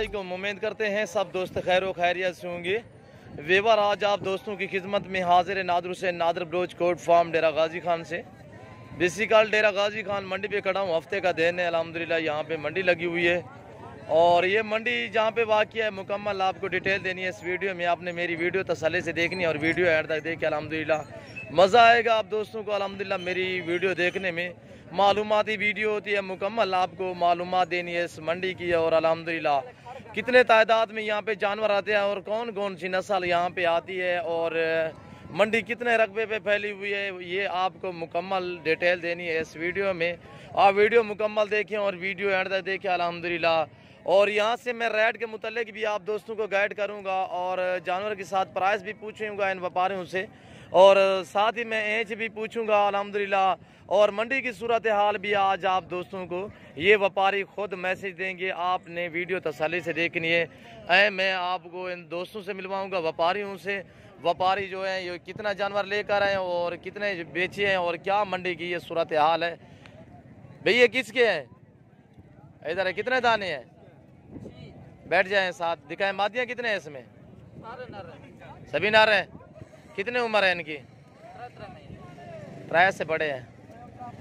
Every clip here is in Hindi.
वालेकुम। उम्मीद करते हैं सब दोस्त खैर व खैरियत से होंगे। वेवर आज आप दोस्तों की खिदमत में हाजिर नादर हुसैन नादर ब्रोच कोट फार्म डेरा गाजी खान से। बेसिकल डेरा गाजी खान मंडी पे खड़ा हूँ। हफ्ते का दिन है अल्हम्दुलिल्लाह। यहाँ पे मंडी लगी हुई है और ये मंडी जहाँ पे वाक़िया है मुकम्मल आपको डिटेल देनी है इस वीडियो में। आपने मेरी वीडियो तसल्ली से देखनी है और वीडियो एंड तक देख के अल्हम्दुलिल्लाह मज़ा आएगा आप दोस्तों को। अल्हम्दुलिल्लाह मेरी वीडियो देखने में मालूमाती वीडियो होती है, मुकम्मल आपको मालूमात देनी है इस मंडी की और अल्हम्दुलिल्लाह कितने तादाद में यहाँ पे जानवर आते हैं और कौन कौन सी नस्ल यहाँ पे आती है और मंडी कितने रकबे पे फैली हुई है, ये आपको मुकम्मल डिटेल देनी है इस वीडियो में। आप वीडियो मुकम्मल देखें और वीडियो एंड तक देखें अल्हम्दुलिल्लाह। और यहाँ से मैं रेट के मुतालिक भी आप दोस्तों को गाइड करूँगा और जानवर के साथ प्राइस भी पूछूँगा इन व्यापारियों से और साथ ही मैं एज भी पूछूँगा अल्हम्दुलिल्लाह। और मंडी की सूरत हाल भी आज आप दोस्तों को ये व्यापारी खुद मैसेज देंगे, आपने वीडियो तसल्ली से देखनी है। मैं आपको इन दोस्तों से मिलवाऊँगा, व्यापारियों से। व्यापारी जो है ये कितना जानवर लेकर आए और कितने बेचे हैं और क्या मंडी की ये सूरत हाल है। भैया किसके हैं इधर है, कितने दाने हैं? बैठ जाएं साथ, दिखाएं मादियाँ कितने हैं इसमें? सभी नार हैं। कितने उम्र है इनकी? 23 से बड़े हैं।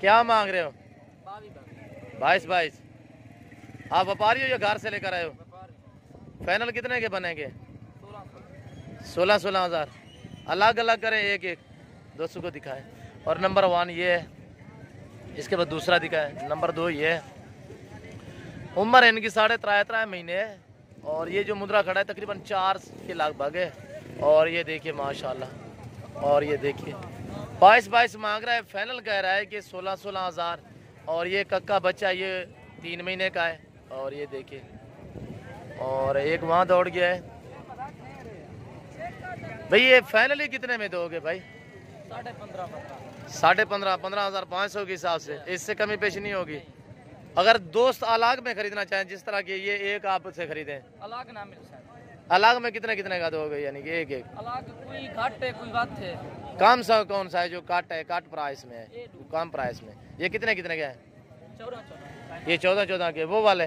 क्या मांग रहे हो? 22। आप व्यापारी हो या घर से लेकर आए हो? फाइनल कितने के बनेंगे? 16 हज़ार। अलग अलग करें, एक एक दोस्तों को दिखाएं। और नंबर 1 ये है, इसके बाद दूसरा दिखाएं। नंबर 2 ये है। उम्र इनकी 3.5 महीने है और ये जो मुद्रा खड़ा है तकरीबन 4 के लगभग है। और ये देखिए माशाल्लाह। और ये देखिए 22 मांग रहा है, फाइनल कह रहा है कि 16 हज़ार। और ये कक्का बच्चा ये 3 महीने का है। और ये देखिए, और एक वहाँ दौड़ गया है। भाई ये फाइनली कितने में दोगे भाई? 15,500 के हिसाब से, इससे कमी पेश नहीं होगी। अगर दोस्त अलग में खरीदना चाहें जिस तरह के ये एक आपसे खरीदें, अलग ना मिल सकता। अलग में कितने का दोगे? यानी कि एक अलग कोई घाट है कोई बात है। कम सा कौन सा है जो काट है, काट प्राइस में है, कम प्राइस में? ये कितने का है? 14 ये 14 के। वो वाले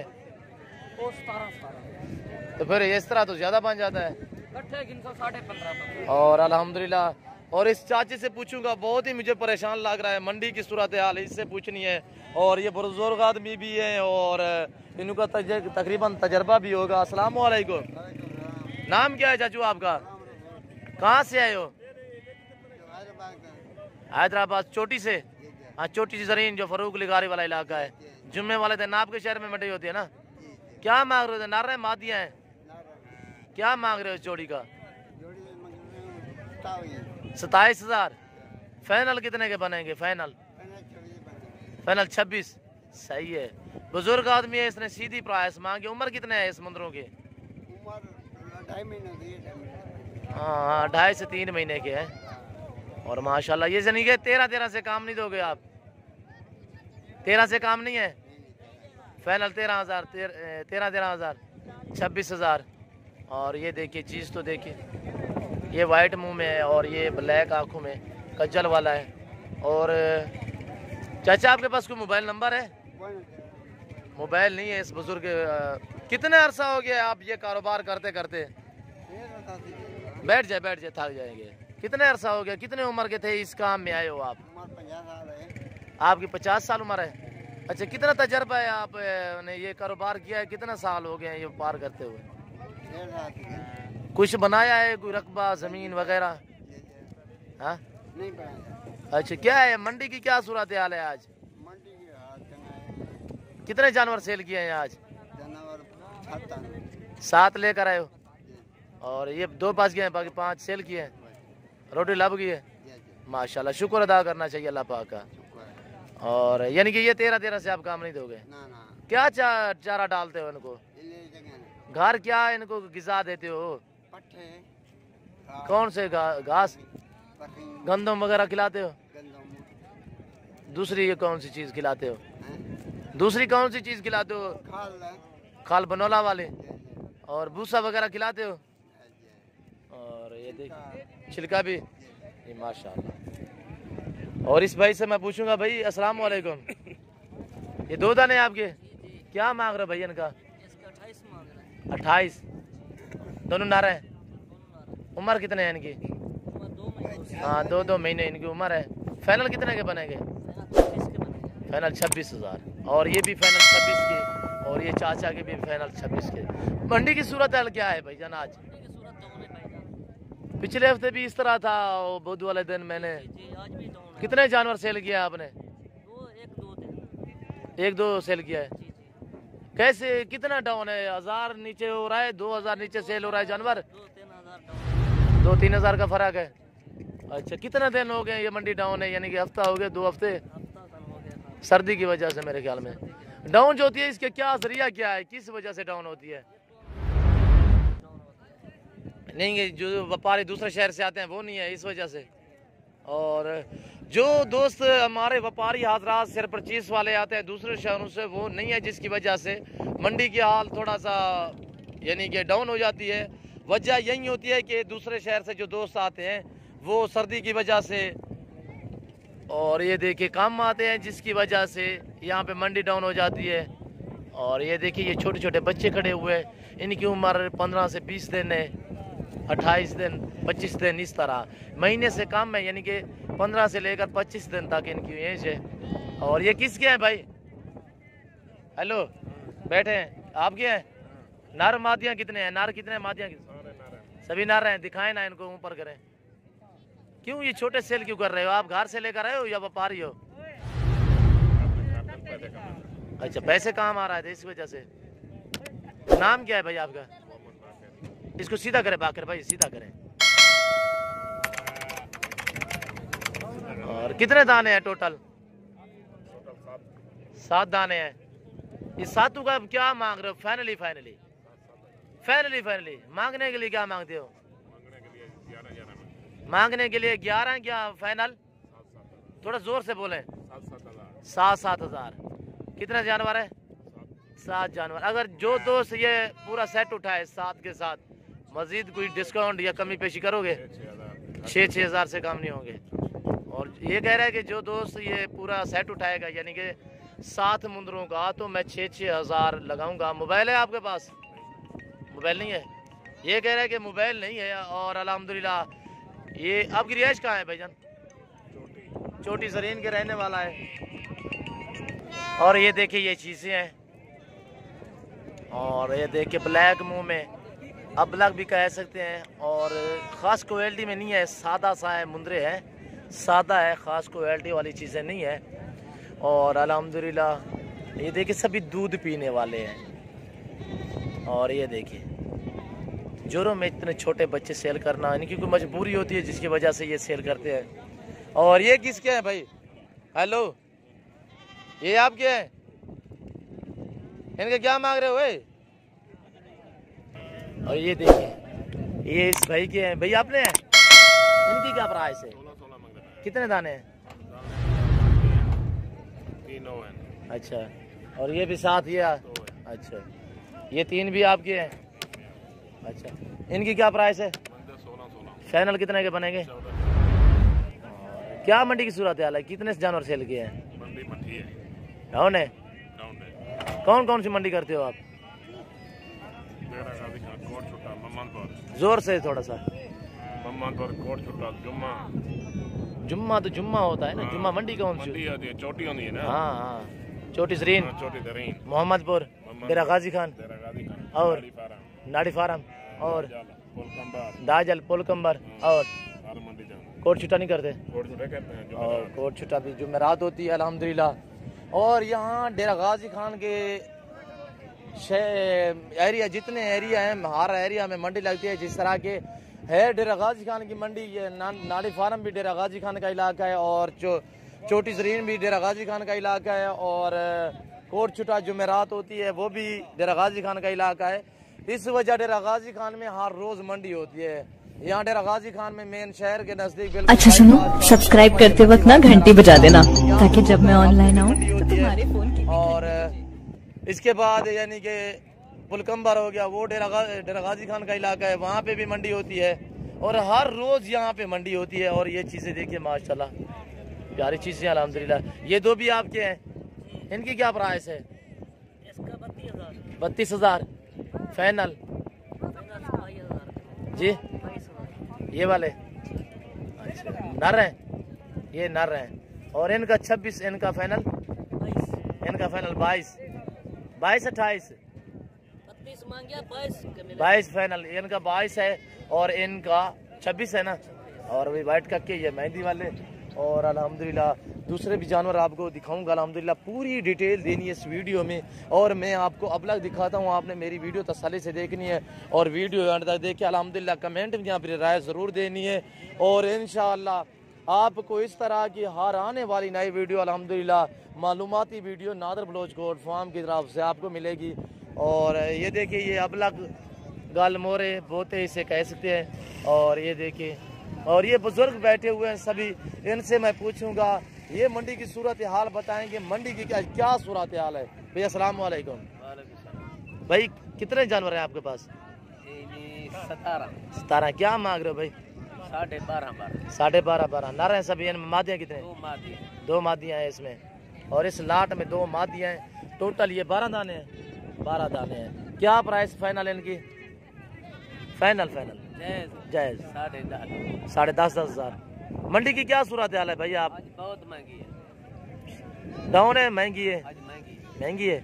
17 तो फिर इस तरह तो ज्यादा बन जाता है। 15.5 और अल्हम्दुलिल्लाह। और इस चाचे से पूछूंगा, बहुत ही मुझे परेशान लग रहा है मंडी की सूरत हाल, इससे पूछनी है। और ये बुजुर्ग आदमी भी है और इनका तकरीबन तजर्बा भी होगा। अस्सलाम वालेकुम। नाम क्या है चाचू आपका? कहाँ से आए हो? हैदराबाद। चोटी से? हाँ, चोटी से जरीन जो फरूक लिगारी वाला इलाका है। जुम्मे वाले दिन आपके शहर में मंडी होती है ना? क्या मांग रहे थे? नार रहे मादियाँ हैं? क्या मांग रहे हो जोड़ी का? 27,000। फाइनल कितने के बनेंगे? फाइनल 26। सही है। बुजुर्ग आदमी है, इसने सीधी प्राइस मांगी। उम्र कितने है इस मुंदरों के? हाँ, 2.5 से 3 महीने के हैं। और माशाल्लाह ये जानी कि 13 से काम नहीं दोगे आप? 13 से काम नहीं है? फाइनल 13,000, 13,000, 26,000। और ये देखिए चीज़ तो देखिए, ये वाइट मुंह में है और ये ब्लैक आंखों में, कज्जल वाला है। और चाचा आपके पास कोई मोबाइल नंबर है? मोबाइल नहीं है इस बुजुर्ग। कितने अरसा हो गया आप ये कारोबार करते करते? बैठ जाए थक जाएंगे। कितने अरसा हो गया? कितने उम्र के थे इस काम में आए हो आप? 50 साल है। आपकी 50 साल उम्र है? अच्छा, कितना तजर्बा है आपने ये कारोबार किया है? कितना साल हो गए हैं ये व्यापार करते हुए? कुछ बनाया है, कोई रकबा ज़मीन वगैरह? हाँ नहीं बनाया। अच्छा, क्या है मंडी की क्या सूरत हाल है आज? मंडी की हाल है। कितने जानवर सेल किए हैं आज? जानवर 7 लेकर आए हो और ये 2 पास गए हैं, बाकी 5 सेल किए हैं। रोटी लग गई है माशाल्लाह। शुक्र अदा करना चाहिए अल्लाह पाक का। और यानी कि ये 13 से आप काम नहीं दोगे? ना ना। क्या चारा डालते हो इनको? घर क्या इनको गिजा देते हो? पट्टे। कौन से घास? गंदम वगैरह खिलाते हो? दूसरी ये कौन सी चीज खिलाते हो? दूसरी कौन सी चीज खिलाते हो? खाल बनोला वाले। और भूसा वगैरह खिलाते हो? और ये देखिए छिलका भी। ये माशाल्लाह। और इस भाई से मैं पूछूंगा, भाई अस्सलाम वालेकुम। ये 2 दाने आपके क्या मांग रहे भैया इनका? 28 दोनों नारे हैं। उम्र कितने हैं इनकी? हाँ 2-2 महीने इनकी उम्र है। फाइनल कितने के बनेंगे? फाइनल 26,000 और ये भी फाइनल 26 के और ये चाचा के भी फाइनल 26 के। मंडी की सूरत हाल क्या है भाईजान आज? पिछले हफ्ते भी इस तरह था, बुध वाले दिन मैंने कितने जानवर सेल किया आपने? 1-2 सेल किया है। कैसे कितना डाउन है? 1000 नीचे हो रहा है, 2000 नीचे सेल हो रहा है जानवर? 2-3 हज़ार का फर्क है। अच्छा कितना दिन हो गए ये मंडी डाउन है? यानी कि हफ्ता हो गया, 2 हफ्ते? सर्दी की वजह से मेरे ख्याल में डाउन जो होती है, इसके क्या जरिया क्या है, किस वजह से डाउन होती है? नहीं जो व्यापारी दूसरे शहर से आते हैं वो नहीं है इस वजह से। और जो दोस्त हमारे व्यापारी हजरात सिर परचेज वाले आते हैं दूसरे शहरों से वो नहीं है, जिसकी वजह से मंडी की हाल थोड़ा सा यानी कि डाउन हो जाती है। वजह यही होती है कि दूसरे शहर से जो दोस्त आते हैं वो सर्दी की वजह से और ये देखिए काम आते हैं, जिसकी वजह से यहाँ पे मंडी डाउन हो जाती है। और ये देखिए ये छोटे छोटे बच्चे खड़े हुए हैं, इनकी उम्र 15 से 20 दिन है, 28 दिन 25 दिन इस तरह, महीने से कम है, यानी कि 15 से लेकर 25 दिन तक इनकी एज है। और ये किसके हैं भाई? हेलो बैठे हैं, आपके हैं? नार मादियाँ कितने हैं? नार कितने हैं? मादियाँ कितने? सभी नार हैं। दिखाएं ना इनको, ऊपर करें। क्यों ये छोटे सेल क्यों कर रहे हो आप? घर से लेकर आए हो या व्यापारी हो? अच्छा पैसे काम आ रहा है इस वजह से। नाम क्या है भाई आपका? इसको सीधा करें बाकर भाई, सीधा करें। और कितने दाने हैं टोटल? 7 दाने हैं। इस 7 का क्या मांग रहे हो? फाइनली मांगने के लिए क्या मांगते हो? मांगने के लिए 11 क्या फाइनल? थोड़ा जोर से बोलें। 7-7 हज़ार। कितने जानवर है? 7 जानवर। अगर जो दोस्त ये पूरा सेट उठाए 7 के साथ, मजीद कोई डिस्काउंट या कमी पेशी करोगे? 6-6 हज़ार से कम नहीं होंगे। और ये कह रहा है कि जो दोस्त ये पूरा सेट उठाएगा यानी कि 7 मुंदरों का, तो मैं 6-6 हज़ार लगाऊंगा। मोबाइल है आपके पास? मोबाइल नहीं है। ये कह रहा है कि मोबाइल नहीं है। और अल्हम्दुलिल्लाह ये आपकी रिहाइश कहाँ है भाईजान? छोटी जरीन के रहने वाला है। और ये देखिए ये चीज़ें हैं, और ये देखिए ब्लैक मुंह में, अबलग भी कह सकते हैं, और ख़ास क्वालिटी में नहीं है, सादा सा है, मुंदरे है, सादा है, ख़ास क्वालिटी वाली चीज़ें नहीं है। और अल्हम्दुलिल्लाह ये देखिए सभी दूध पीने वाले हैं। और ये देखिए जोरों में इतने छोटे बच्चे सेल करना, इनकी कोई मजबूरी होती है जिसकी वजह से ये सेल करते हैं। और ये किसके हैं भाई? हेलो ये आपके हैं? इनके क्या मांग रहे हो भाई? और ये देखिए ये इस भाई के हैं। भाई आपने हैं? इनकी क्या प्राइस है? 16 कितने दाने हैं? 3 अच्छा। और ये भी साथ ये? अच्छा ये 3 भी आपके हैं। अच्छा इनकी क्या प्राइस है? 16 फाइनल कितने के बनेंगे? क्या मंडी की सूरत हाल है? कितने जानवर सेल किए हैं? मंडी मठी है, डाउन है। कौन कौन सी मंडी करते हो आप? जोर से थोड़ा सा। जुम्मा तो जुम्मा होता है ना। जुम्मा मंडी कौन सी? चोटी होती है ना। हाँ हाँ चोटी जरीन, मोहम्मदपुर, डेरा गाजी खान और नाड़ी फार्म और दाजल पोलकंबर और कोट छुट्टा नहीं करते? और कोट छुट्टा भी जुमेरात होती है अल्हम्दुलिल्लाह। और यहाँ डेरा गाजी खान के एरिया, जितने एरिया हैं हर एरिया में मंडी लगती है। जिस तरह के है डेरा गाजी खान की मंडी, ये नाड़ी फार्म भी डेरा गाजी खान का इलाका है, और चोटी जरीन भी डेरा गाजी खान का इलाका है, और कोट छुट्टा जुमेरात होती है वो भी डेरा गाजी खान का इलाका है। इस वजह डेरा गाजी खान में हर रोज मंडी होती है। यहाँ डेरा गाजी खान में मेन शहर के नजदीक। अच्छा सुनो, सब्सक्राइब करते वक्त ना घंटी बजा देना, ताकि जब मैं ऑनलाइन आऊँ तो तुम्हारे फोन की। और इसके बाद यानी कि पुलकंबर हो गया, वो डेरा गाजी खान का इलाका है, वहाँ पे भी मंडी होती है, और हर रोज यहाँ पे मंडी होती है। और ये चीजें देखिए माशाल्लाह प्यारी चीजें अल्हम्दुलिल्लाह। ये 2 भी आपके हैं, इनकी क्या प्राइस है? इसका 32 हज़ार। फाइनल जी ये वाले अच्छा नर है, ये नर है। और इनका 26, इनका फाइनल 22 28 22 फाइनल, इनका 22 है और इनका 26 है ना। और अभी वाइट का के ये मेहंदी वाले। और अल्हम्दुलिल्लाह दूसरे भी जानवर आपको दिखाऊंगा। अल्हम्दुलिल्लाह पूरी डिटेल देनी है इस वीडियो में। और मैं आपको अबलग दिखाता हूँ, आपने मेरी वीडियो तसल्ली से देखनी है और वीडियो अंत तक देखिए। अल्हम्दुलिल्लाह कमेंट में यहाँ पर राय ज़रूर देनी है। और इंशाअल्लाह आपको इस तरह की हर आने वाली नई वीडियो अल्हम्दुलिल्लाह मालूमाती video Nadar Baloch goat farm की तरफ से आपको मिलेगी। और ये देखिए ये अबलग गाल मोरे बोते इसे कह सकते हैं। और ये देखिए और ये बुजुर्ग बैठे हुए हैं सभी, इनसे मैं पूछूंगा ये मंडी की सूरत हाल बताएंगे, मंडी की क्या सूरत हाल है। भैया अस्सलाम वालेकुम। भाई कितने जानवर हैं आपके पास? 17। क्या मांग रहे हो भाई? 12.5 नर हैं सभी। इनमें मादियाँ कितने? 2 मादियाँ हैं इसमें। और इस लाट में 2 मादियाँ हैं। टोटल ये 12 दाने हैं। 12 दाने हैं। क्या प्राइस फाइनल इनकी? फाइनल जायज 10.5 हज़ार। मंडी की क्या सूरत हाल है भैया? आप बहुत महंगी है, डाउन है, महंगी है, महंगी है।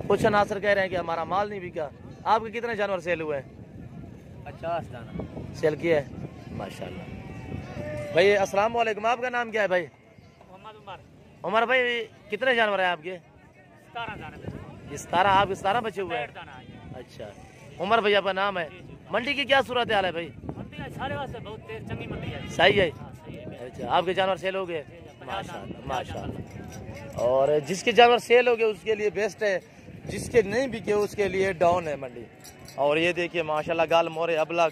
कुछ नासर कह रहे हैं कि हमारा माल नहीं बिका। आपके कितने जानवर सेल हुए हैं? 50 दाना सेल किया है माशाल्लाह। भाई अस्सलाम वालेकुम, आपका नाम क्या है भाई? उमर भाई कितने जानवर हैं आपके? 17 आपके 17 बचे हुए हैं। अच्छा उमर भैया का नाम है। मंडी की क्या सूरत हाल है भाई? सही है। अच्छा आपके जानवर सेल हो गए माशाल्लाह माशाल्लाह। और जिसके जानवर सेल हो गए उसके लिए बेस्ट है, जिसके नहीं बिके उसके लिए डाउन है मंडी। और ये देखिए माशाल्लाह गाल मोरे अबलग,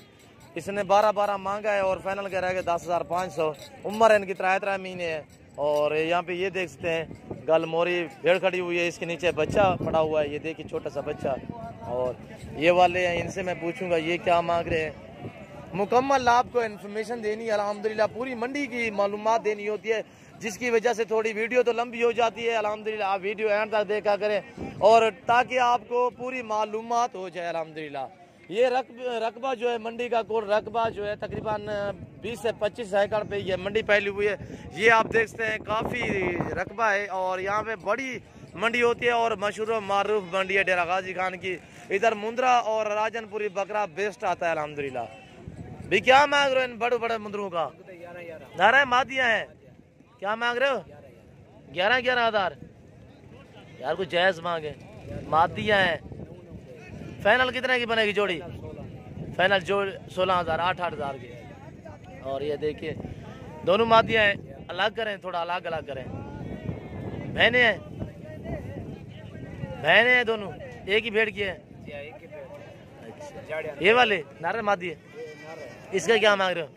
इसने 12 मांगा है और फाइनल कह रहा है 10,500। उम्र है इनकी 3 महीने है। और यहाँ पे ये देख सकते हैं गल मोरी भेड़ खड़ी हुई है, इसके नीचे बच्चा पड़ा हुआ है, ये देखिए छोटा सा बच्चा। और ये वाले हैं, इनसे मैं पूछूंगा ये क्या मांग रहे हैं। मुकम्मल आपको इन्फॉर्मेशन देनी है अल्हम्दुलिल्लाह, पूरी मंडी की मालूमात देनी होती है, जिसकी वजह से थोड़ी वीडियो तो लंबी हो जाती है। अल्हम्दुलिल्लाह आप वीडियो एंड तक देखा करें और ताकि आपको पूरी मालूमात हो जाए अल्हम्दुलिल्लाह। ये रकबा जो है मंडी का कुल रकबा जो है तकरीबन 20 से 25 एकड़ पे ये मंडी फैली हुई है। ये आप देख सकते हैं काफ़ी रकबा है और यहाँ पे बड़ी मंडी होती है और मशहूर मारूफ मंडी है डेरा गाजी खान की। इधर मुंद्रा और राजनपुरी बकरा बेस्ट आता है अल्हम्दुलिल्लाह। भी क्या मांग रहे हो इन बड़े बड़े मुंद्रों का? 11 मादियाँ हैं। क्या मांग रहे हो? 11 हज़ार। यार कुछ जायज़ मांगे। मादियाँ हैं। फाइनल कितने की बनेगी जोड़ी? फाइनल जो 16,000 8 हज़ार की। और ये देखिए दोनों मादियाँ हैं। अलग करें, थोड़ा अलग करें। बहने हैं दोनों, एक ही भेड़ की है। अच्छा ये वाले नारे मादी है। इसका क्या मांग रहे हो?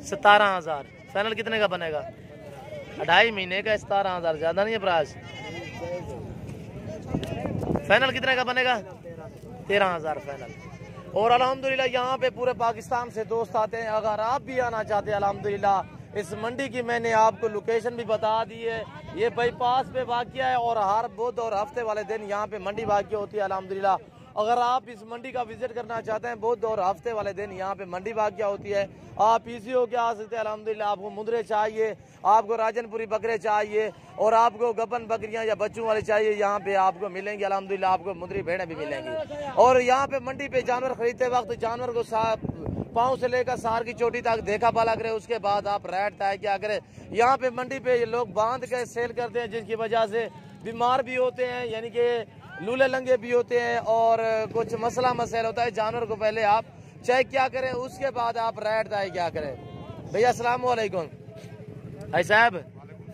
17,000। फाइनल कितने का बनेगा? 2.5 महीने का 17,000, ज्यादा नहीं है प्राइस। फाइनल कितने का बनेगा? 13,000 फाइनल। और अल्हम्दुलिल्लाह यहाँ पे पूरे पाकिस्तान से दोस्त आते हैं। अगर आप भी आना चाहते हैं अल्हम्दुलिल्लाह इस मंडी की मैंने आपको लोकेशन भी बता दी है। ये बाईपास पे वाक़िया है और हर बुध और हफ्ते वाले दिन यहाँ पे मंडी वाक़िया होती है अल्हम्दुलिल्लाह। अगर आप इस मंडी का विजिट करना चाहते हैं बुध और हफ्ते वाले दिन यहाँ पे मंडी वाक़िया होती है। आप इजी होके आ सकते हैं अल्हम्दुलिल्लाह। आपको मुंद्रे चाहिए, आपको राजनपुरी बकरे चाहिए और आपको गबन बकरियां या बच्चों वाले चाहिए, यहाँ पे आपको मिलेंगे अल्हम्दुलिल्लाह। आपको मुंद्री भेड़ें भी मिलेंगी। और यहाँ पे मंडी पे जानवर खरीदते वक्त जानवर को पाँव से लेकर सार की चोटी तक देखा पाला करें, उसके बाद आप रेट तय क्या करें। यहाँ पे मंडी पे ये लोग बांध के सेल करते हैं, जिसकी वजह से बीमार भी होते हैं, यानी कि लूले लंगे भी होते हैं और कुछ मसला मसैल होता है। जानवर को पहले आप चेक क्या करें, उसके बाद आप रेट तय क्या करें। भैया अस्सलाम वालेकुम। भाई साहब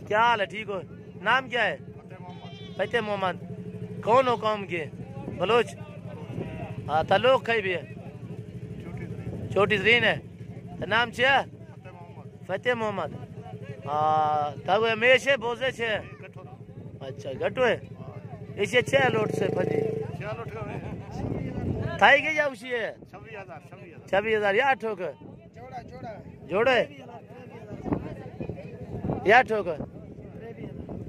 क्या हाल है? ठीक हो? नाम क्या है? फतेह मोहम्मद। कौन हो कौम के? बलोच। हाँ तलोक कहीं भी है, छोटी जरीन है। तो नाम क्या? फतेह मोहम्मद। हाँ तब हमेशा बोझे छे। अच्छा गटो है इसे 6 लोट से फजी थाई के जा उसी है 26,000 या ठोक जोड़े या ठोक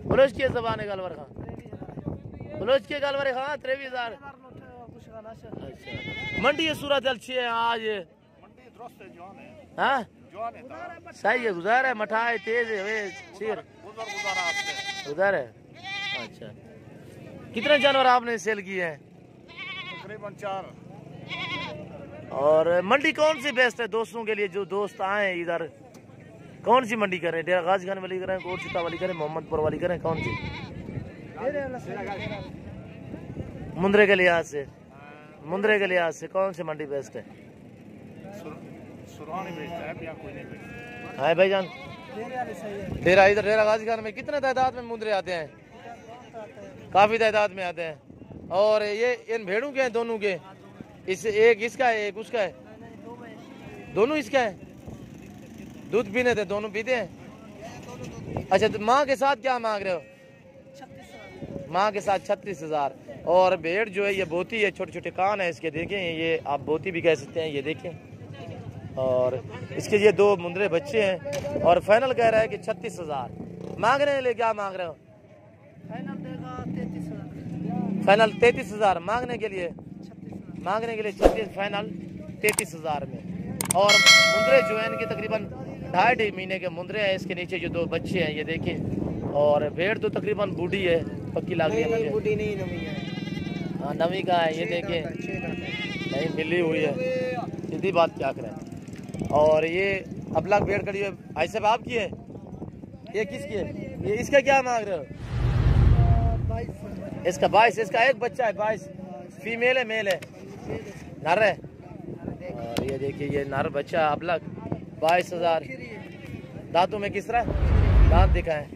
बलोच के जबान गलवर खां बलोच के गलवर खां 23,000 अच्छा मंडी की सूरत अच्छी है आज? हाँ सही है, गुजार है, मठाई तेज है, वे शेर उधर है। अच्छा कितने जानवर आपने सेल किए हैं? तकरीबन 4। और मंडी कौन सी बेस्ट है दोस्तों के लिए, जो दोस्त आए इधर? कौन सी मंडी करें? डेरा गाजी खान वाली करें, कोट चिता वाली करें, मोहम्मदपुर वाली करें, कौन सी? मुंद्रे के लिहाज से, मुंद्रे के लिहाज से कौन सी मंडी बेस्ट है? हाँ भाईजान डेरा, इधर डेरा गाजी खान में कितने तादाद में मुंद्रे आते हैं? काफी तादाद में आते हैं। और ये इन भेड़ों के हैं दोनों के? इस एक इसका है एक उसका है? दोनों इसका है? दूध पीने थे दोनों पीते हैं? अच्छा तो माँ के साथ क्या मांग रहे हो? माँ के साथ 36,000। और भेड़ जो है ये बोती है, छोटे छोटे कान है इसके, देखें ये आप बोती भी कह सकते हैं, ये देखें। और इसके ये 2 मुंद्रे बच्चे हैं और फाइनल कह रहा है कि 36,000 मांग रहे हैं। क्या मांग रहे हो? फाइनल 33,000 मांगने के लिए, 36 फाइनल 33,000 में। और मुंद्रे जो है इनके तकरीबन 2.5 महीने के मुंद्रे हैं। इसके नीचे जो 2 बच्चे हैं ये देखें। और भेड़ तो तकरीबन बूढ़ी है, पक्की लग रही है मुझे। बूढ़ी नहीं, नवी है। हाँ नवी का है, ये देखें नहीं मिली हुई है, सीधी बात क्या करें। और ये अबलाग भेड़ खड़ी है, भाई साहब आपकी है? ये किसकी है? ये इसका क्या मांग रहे हो? इसका 22। इसका एक बच्चा है 22। फीमेल है मेल है? नर है। और ये देखिए ये नर बच्चा अबलग 22,000। दांतों में किस तरह दांत दिखाएं?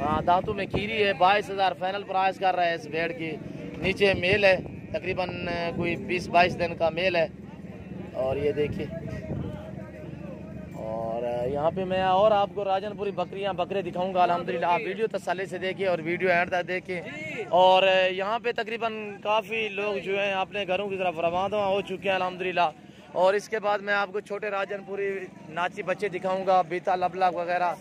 हाँ दांतों में खीरी है। 22,000 फाइनल प्राइस कर रहा है इस भेड़ की। नीचे मेल है, तकरीबन कोई 20-22 दिन का मेल है। और ये देखिए, और यहाँ पे मैं और आपको राजनपुरी बकरियाँ बकरे दिखाऊंगा अल्हम्दुलिल्लाह। आप वीडियो तसल्ली से देखिए और वीडियो एंड तक देखिए। और यहाँ पे तकरीबन काफ़ी लोग जो हैं अपने घरों की तरफ रवाना हो चुके हैं अल्हम्दुलिल्लाह। और इसके बाद मैं आपको छोटे राजनपुरी नाची बच्चे दिखाऊंगा, बीता लबलाग वगैरह।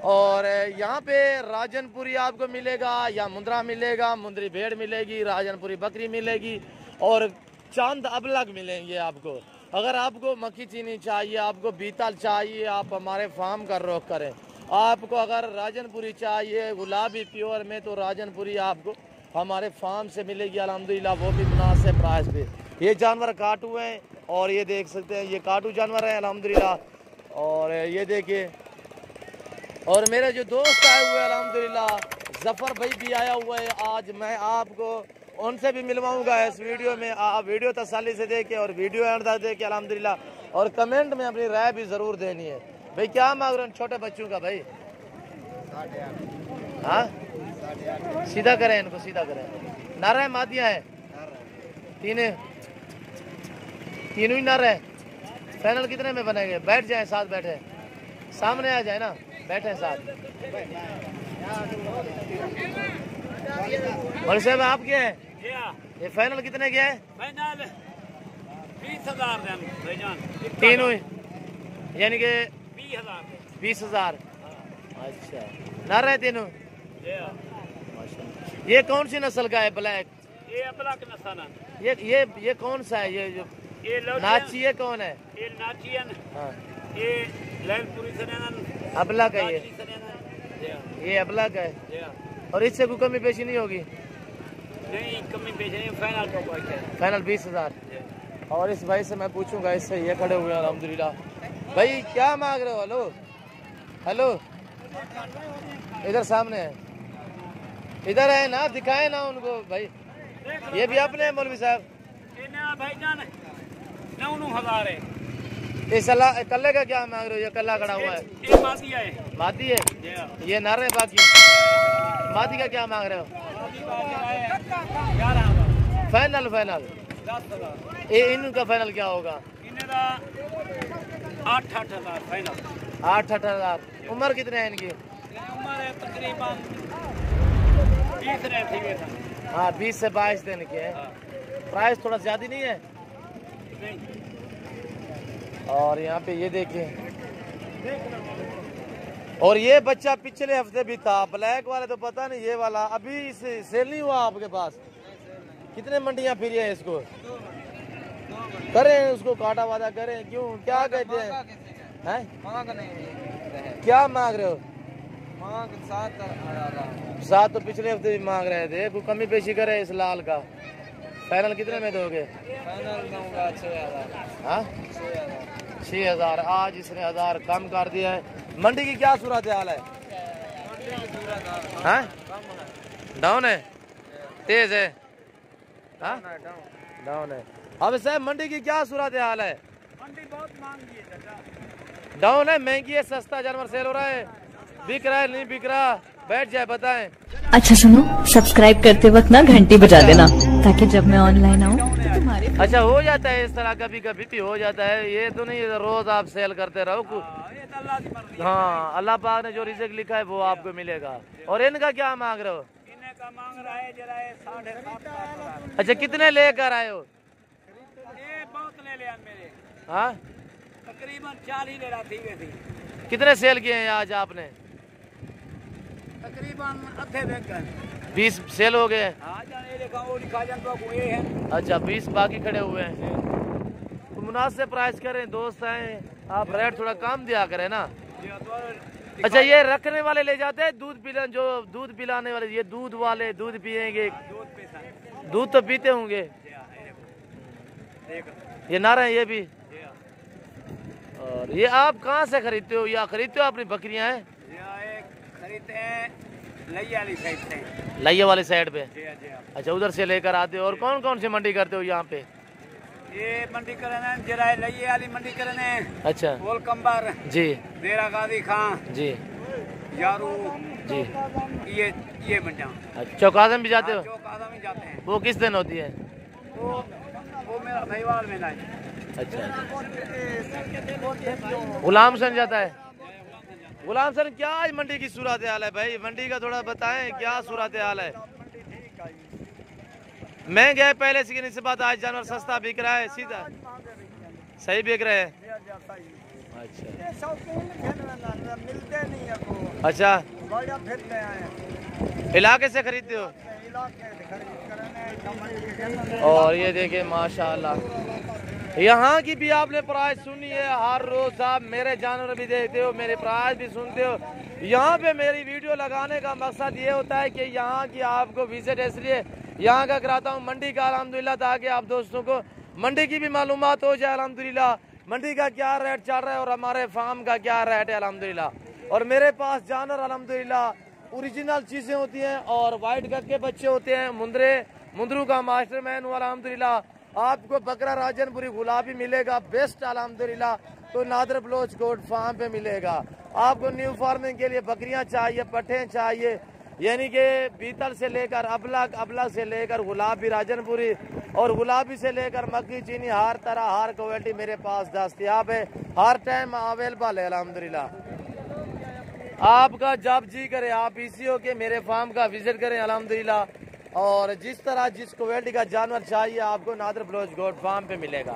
और यहाँ पे राजनपुरी आपको मिलेगा या मुंद्रा मिलेगा, मुंद्री भेड़ मिलेगी, राजनपुरी बकरी मिलेगी और चंद अबलग मिलेंगे आपको। अगर आपको मक्खी चीनी चाहिए, आपको बीतल चाहिए, आप हमारे फार्म का रुख करें। आपको अगर राजनपुरी चाहिए गुलाबी प्योर में, तो राजनपुरी आपको हमारे फार्म से मिलेगी अल्हम्दुलिल्लाह, वो भी मुनासिब प्राइस पे। ये जानवर काटू हैं और ये देख सकते हैं ये काटू जानवर हैं अल्हम्दुलिल्लाह। और ये देखिए, और मेरे जो दोस्त आए हुए हैं अल्हम्दुलिल्लाह, जफ़र भाई भी आया हुआ है आज। मैं आपको उनसे भी मिलवाऊंगा इस वीडियो में। आप वीडियो तसल्ली से देखें और वीडियो एंड तक देखें अल्हम्दुलिल्लाह। और कमेंट में अपनी राय भी ज़रूर देनी है। भाई क्या मांग रहे हैं छोटे बच्चों का भाई? हाँ सीधा करें इनको, सीधा करें। नर है मादिया है? तीनों ही नर है। फाइनल कितने में बनेंगे? बैठ जाए, साथ बैठे, सामने आ जाए ना, बैठे साथ। और साहब आप क्या है? ये फाइनल कितने के है? फाइनल 20,000 तीनों ही, यानी कि 20,000। अच्छा नर है तीनों? ये कौन सी नस्ल का है ब्लैक? ये ब्लैक नस्ल है। ये कौन सा है? ये जो ये नाची है कौन है? ये नाचियन। हाँ ये लैलपुरी सनेन अबला का ये अबला का है। और इससे कोई कमी पेशी नहीं होगी? नहीं कमी पेशी नहीं, फाइनल का बात है। फाइनल 20,000। और इस भाई से मैं पूछूंगा, इससे ये खड़े हुए हैं अल्हम्दुलिल्लाह। भाई क्या मांग रहे हो? हेलो हेलो, इधर सामने है, इधर है ना, दिखाए ना उनको भाई। ये भी अपने हैं मौलवी साहब? भाईजान 9,000 है। इस कल्ले का क्या मांग रहे हो? ये कल्ला खड़ा हुआ है, ये मादी है। मादी है? ये नर है बाकी? मादी का क्या मांग रहे हो? फाइनल 10,000। ये इनका फाइनल क्या होगा? 8,000 फाइनल। 8,000। उम्र कितने है इनकी? उम्र है तकरीबन 20 रहती है। हाँ 20 से 22 दिन के है। प्राइस थोड़ा ज्यादा नहीं है? और यहाँ पे ये देखिए, और ये बच्चा पिछले हफ्ते भी था, ब्लैक वाले तो पता नहीं, ये वाला अभी सेल नहीं हुआ आपके पास? कितने मंडियां फिरी है इसको? करें उसको काटा वादा करें, क्यों क्या कहते हैं? मांग नहीं क्या मांग रहे हो? मांग 7,000। 7 तो पिछले हफ्ते भी मांग रहे थे, कोई कमी पेशी करे इस लाल का। फाइनल कितने में दोगे? फाइनल दूंगा 6,000। हाँ 6,000। 6,000। आज इसने 1000 कम कर दिया है। मंडी की क्या सूरत हाल है? हाँ डाउन है, तेज है? हाँ डाउन है। अब साहब मंडी की क्या सूरत हाल है? मंडी बहुत महंगी है चाचा। डाउन है, महंगी है, सस्ता जानवर सेल हो रहा है, बिक रहा है नहीं बिक रहा? बैठ जाए बताएं। अच्छा सुनो, सब्सक्राइब करते वक्त ना घंटी बजा देना, ताकि जब मैं ऑनलाइन आऊँ तो तुम्हारे। अच्छा हो जाता है इस तरह, कभी कभी भी हो जाता है, ये तो नहीं रोज आप सेल करते रहो। ये तो अल्लाह की मर्जी है। हाँ अल्लाह पाक ने जो रिज़्क लिखा है वो आपको मिलेगा। और इनका क्या मांग रहे हो? इन्हें का मांग रहा है जरा 7,500। अच्छा कितने लेकर आए हो? ये बहुत ले लिया मेरे, हाँ तकरीबन 4 ही ले रहा थी वैसे। कितने सेल किए हैं आज आपने? तकरीबन आधे देख गए। 20 सेल हो गए। हाँ जाने देखा वो लिखा जान तो ये है। अच्छा 20 बाकी खड़े हुए हैं। तो मुनासिब प्राइस करें, दोस्त हैं आप, रेट थोड़ा कम दिया करें ना। अच्छा ये रखने वाले ले जाते हैं दूध पिला, जो दूध पिलाने वाले, ये दूध वाले दूध पिएंगे, दूध तो पीते होंगे। ये नारा है ये भी। और ये आप कहाँ से खरीदते हो, या खरीदते हो अपनी बकरियां हैं? खरीदते हैं लैया वाली साइड से। लैया वाली साइड पे? जी जी। अच्छा उधर से लेकर आते हो। और कौन कौन सी मंडी करते हो यहाँ पे? ये मंडी करने जरा लैया वाली मंडी करने। अच्छा गोल कंबर जी, डेरा गाजी खां जी यारू जी। ये मंडियाँ। अच्छा चौकादम भी जाते हो? चौक आदम ही जाते हैं। वो किस दिन होती है? वो मेरा दहीवाल में है। अच्छा गुलाम सन जाता है। गुलाम सन क्या आज मंडी की सूरत हाल है भाई? मंडी का थोड़ा बताएं, क्या सूरत हाल है? मैं गए पहले से निस्बत आज जानवर सस्ता बिक रहा है, सीधा सही बिक रहे हैं। अच्छा मिलते नहीं है को। अच्छा बढ़िया फिरते हैं इलाके से खरीदते हो? और ये देखिए माशाल्लाह, यहाँ की भी आपने प्राइस सुनी है। हर रोज आप मेरे जानवर भी देखते हो, मेरे प्राइस भी सुनते हो। यहाँ पे मेरी वीडियो लगाने का मकसद ये होता है कि यहाँ की आपको विजिट इसलिए यहाँ का कराता हूँ, मंडी का अल्हम्दुलिल्लाह, ताकि आप दोस्तों को मंडी की भी मालूमात हो जाए अल्हम्दुलिल्लाह, मंडी का क्या रेट चल रहा है और हमारे फार्म का क्या रेट है अल्हम्दुलिल्लाह। और मेरे पास जानवर अल्हम्दुलिल्लाह ओरिजिनल चीज़ें होती हैं और वाइट गग के बच्चे होते हैं। मुंदरू का मास्टरमैन हूँ अल्हम्दुलिल्लाह। आपको बकरा राजनपुरी गुलाबी मिलेगा बेस्ट अल्हम्दुलिल्लाह, तो नादर बलोच कोट फार्म पे मिलेगा। आपको न्यू फार्मिंग के लिए बकरियां चाहिए, पट्ठे चाहिए, यानी कि बीतल से लेकर अबलग, अबलग से लेकर गुलाबी राजनपुरी और गुलाबी से लेकर मक्की चीनी, हर तरह हर क्वालिटी मेरे पास दस्तयाब है, हर टाइम अवेलेबल है अल्हम्दुलिल्लाह। आपका जब जी करे आप इसी हो के मेरे फार्म का विजिट करें अल्हम्दुलिल्लाह। और जिस तरह जिस क्वालिटी का जानवर चाहिए आपको नादर बलोच गोट फार्म पे मिलेगा।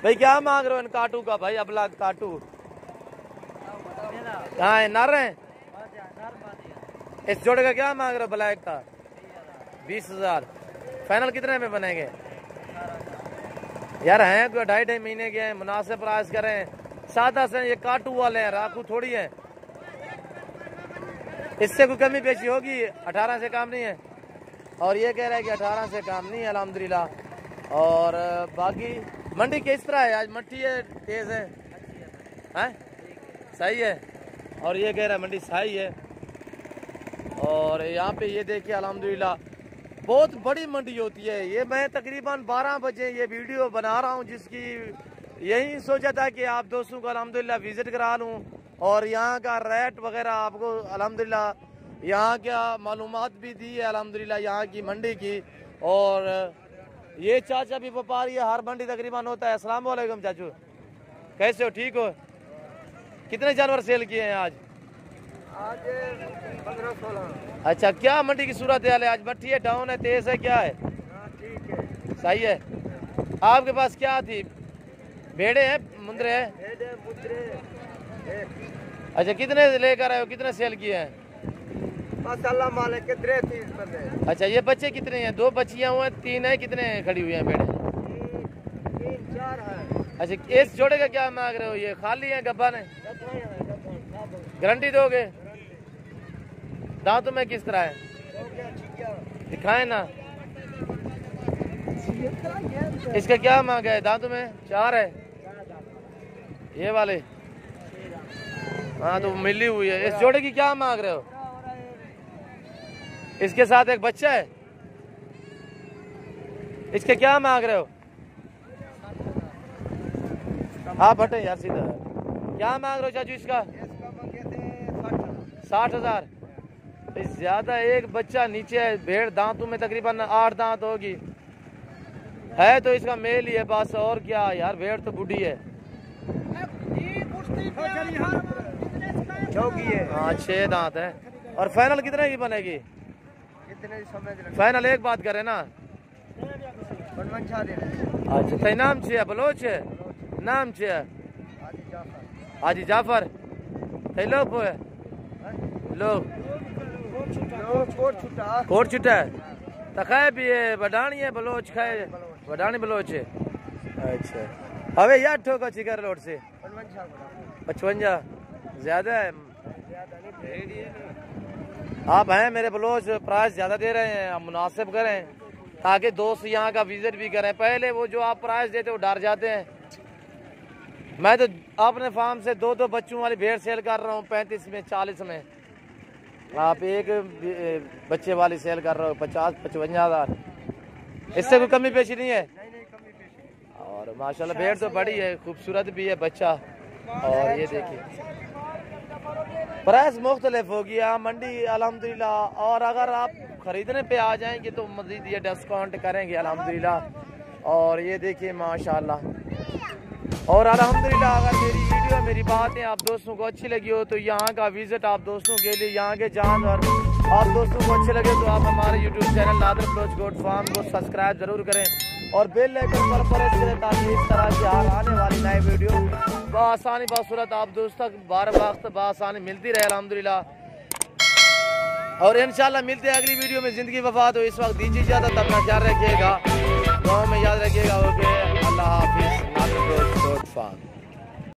भाई क्या मांग रहे हो इन काटू का? भाई अबलग काटू कहाँ है? नर है? इस जोड़े का क्या मांग रहे हो ब्लैक का? 20,000। फाइनल कितने में बनेंगे यार? हैं कोई 2.5 महीने के हैं, मुनासिब प्राइस करें। सादा से ये काटू वाले हैं, राकू थोड़ी है। इससे कोई कमी पेशी होगी? 18 से काम नहीं है। और ये कह रहा है कि 18 से काम नहीं है अल्हम्दुलिल्लाह। और बाकी मंडी किस तरह है आज? मट्टी है, तेज है, हैं? सही है। और ये कह रहा है मंडी सही है। और यहाँ पे ये देखिए अल्हम्दुलिल्लाह बहुत बड़ी मंडी होती है ये। मैं तकरीबन 12 बजे ये वीडियो बना रहा हूँ, जिसकी यही सोचा था कि आप दोस्तों को अल्हम्दुलिल्लाह विजिट करा लूँ और यहाँ का रेट वगैरह आपको अल्हम्दुलिल्लाह यहाँ क्या मालूमात भी दी है अल्हम्दुलिल्लाह यहाँ की मंडी की। और ये चाचा भी व्यापारी है, हर मंडी तकरीबन होता है। अस्सलाम वालेकुम चाचू, कैसे हो? ठीक हो? कितने जानवर सेल किए हैं आज? 15-16। अच्छा क्या मंडी की सूरत हाल है आज? मट्टी है, डाउन है, तेज है, क्या है? ठीक है, सही है। आपके पास क्या थी? भेड़े हैं, मुंदरे हैं? मुद्रे अच्छा कितने लेकर आए हो, कितने सेल किए हैं? माशाल्लाह मालिक के 30 बंदे। अच्छा ये बच्चे कितने हैं? 2 बच्चियां हुए, 3 है, कितने खड़ी हुई हैं भेड़े? 3-4 है। अच्छा इस जोड़े का क्या मांग रहे हो? ये खाली है गब्बा ने? गारंटी दोगे? दांतों में किस तरह है? दिखाए ना। इसका क्या मांगा है? दांतों में 4 है। ये वाले हाँ तो मिली हुई है। इस जोड़े की क्या मांग रहे हो? इसके साथ एक बच्चा है, इसके क्या मांग रहे हो? आप हटे यार सीधा। क्या मांग रहे हो चाचू इसका? 60,000। ज्यादा, एक बच्चा नीचे है। भेड़ दांतों में तकरीबन 8 दांत होगी है, तो इसका मेल ही है बस, और क्या यार। भेड़ तो बूढ़ी है। हाँ 6 दांत है। और फाइनल कितने की बनेगी? फाइनल एक बात करे ना। अच्छा तो नाम छे बलोच है, नाम छे हाजी जाफर। लोग कोट छुटा है तखाए भी है, बडानी है बलोच खाए, बडानी बलोच है। अच्छा हवे यार ठोका चिकर रोड से 55 ज्यादा है। आप हैं मेरे बलोच, प्राइस ज्यादा दे रहे हैं, आप मुनासिब करें ताकि दोस्त यहाँ का विजिट भी करें। पहले वो जो आप प्राइस देते वो डर जाते हैं। मैं तो अपने फार्म से 2-2 बच्चों वाली भेड़ सेल कर रहा हूँ 35 में 40 में। आप एक बच्चे वाली सेल कर रहे हो 50-55 हज़ार। इससे कोई कमी पेशी नहीं है। और माशाल्लाह भेड़ तो बड़ी है, खूबसूरत भी है बच्चा। और ये देखिए प्राइस मुख्तलिफ होगी यहाँ मंडी अल्हम्दुलिल्लाह। और अगर आप खरीदने पे आ जाएंगे तो मज़ीद ये डिस्काउंट करेंगे अल्हम्दुलिल्लाह। और ये देखिए माशाल्लाह। और अल्हम्दुलिल्लाह अगर मेरी वीडियो मेरी बातें आप दोस्तों को अच्छी लगी हो तो यहाँ का विजिट आप दोस्तों के लिए यहाँ के जान और आप दोस्तों को अच्छे लगे तो आप हमारे YouTube channel Nadar Baloch goat farm को सब्सक्राइब जरूर करें और बेल आइकन पर प्रेस करें ताकि इस तरह की हर आने वाली नई वीडियो बआसानी बासूरत आप दोस्तों तक बार वक्त बआसानी मिलती रहे अल्हम्दुलिल्लाह। और इंशाल्लाह मिलते हैं अगली वीडियो में। ज़िंदगी वफात हो इस वक्त दीजिए इजाज़त, अपना ख्याल रखिएगा, दुआ में याद रखिएगा। ओके अल्लाह हाफिज़। Nadar Baloch goat farm.